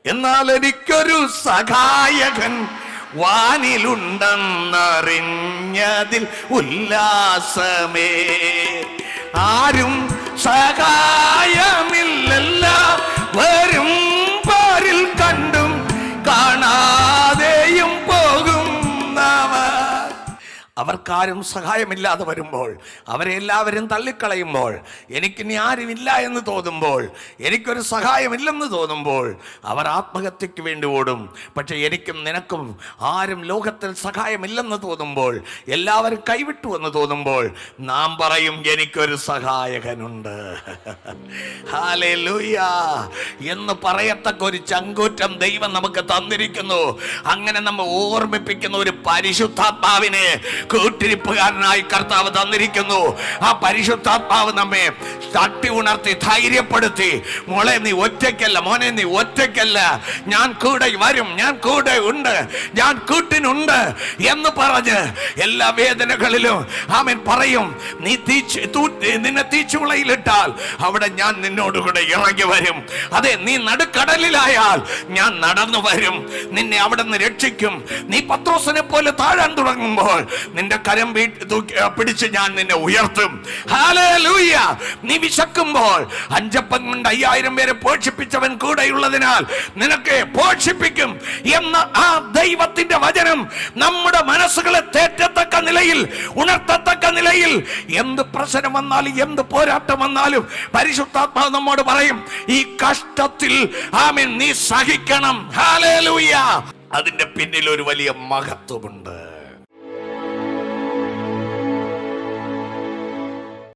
എന്നാൽ എനിക്കൊരു സഹായകൻ വാനിലുണ്ടെന്നറിഞ്ഞതിൽ ഉല്ലാസമേ. ആരും സഹായമില്ലല്ല വരും പാരിൽ കണ്ടും കാണാതെയും പോകുന്നവർ. അവർക്കാരും സഹായമില്ലാതെ വരുമ്പോൾ, അവരെ എല്ലാവരും തള്ളിക്കളയുമ്പോൾ, എനിക്കിനി ആരുമില്ല എന്ന് തോന്നുമ്പോൾ, എനിക്കൊരു സഹായമില്ലെന്ന് തോന്നുമ്പോൾ അവർ ആത്മഹത്യക്ക് വേണ്ടി ഓടും. പക്ഷെ എനിക്കും നിനക്കും ആരും ലോകത്തിൽ സഹായമില്ലെന്ന് തോന്നുമ്പോൾ, എല്ലാവരും കൈവിട്ടു എന്ന് തോന്നുമ്പോൾ നാം പറയും എനിക്കൊരു സഹായകനുണ്ട്. ഹല്ലേലൂയ എന്ന് പറയത്തക്ക ഒരു ചങ്കൂറ്റം ദൈവം നമുക്ക് തന്നിരിക്കുന്നു. അങ്ങനെ നമ്മെ ഓർമ്മിപ്പിക്കുന്ന ഒരു പരിശുദ്ധാത്മാവിനെ കൂട്ടിരിപ്പുകാരനായി കർത്താവ് തന്നിരിക്കുന്നു. ആ പരിശുദ്ധാത്മാവ് നമ്മെ തട്ടി ഉണർത്തി ധൈര്യപ്പെടുത്തി, മോളെ നീ ഒറ്റയ്ക്കല്ല, മോനെ നീ ഒറ്റയ്ക്കല്ല, ഞാൻ കൂടെ വരും, ഞാൻ കൂടെ ഉണ്ട്, ഞാൻ കൂട്ടിനുണ്ട് എന്ന് പറഞ്ഞ് എല്ലാ വേദനകളിലും ആമേൻ പറയും. നീ നിന്നെ തീച്ചുളയിലിട്ടാൽ അവിടെ ഞാൻ നിന്നോടുകൂടെ ഇറങ്ങി വരും. അതെ, നീ നടുക്കടലിലായാൽ ഞാൻ നടന്നു വരും, നിന്നെ അവിടെ നിന്ന് രക്ഷിക്കും. നീ പത്രോസിനെ പോലെ താഴാൻ തുടങ്ങുമ്പോൾ നിന്റെ കരം പിടിച്ച് ഞാൻ നിന്നെ ഉയർത്തും. ഹല്ലേലൂയ. നീ വിശക്കുമ്പോൾ 5 അപ്പം കൊണ്ട് 5000 പേരെ പോഷിപ്പിച്ചവൻ കൂടെയുള്ളതിനാൽ നിനക്ക് പോഷിപ്പിക്കും എന്ന ആ ദൈവത്തിന്റെ വചനം നമ്മുടെ മനസ്സുകളെ തേറ്റത്തക്ക നിലയിൽ, ഉണർത്തത്തക്ക നിലയിൽ, എന്ത് പ്രശ്നം വന്നാലും എന്ത് പോരാട്ടം വന്നാലും പരിശുദ്ധാത്മാവ് നമ്മോട് പറയും, ഈ കഷ്ടത്തിൽ ആമേൻ നീ സഹിക്കണം. ഹല്ലേലൂയ. അതിന്റെ പിന്നിൽ ഒരു വലിയ മഹത്വമുണ്ട്.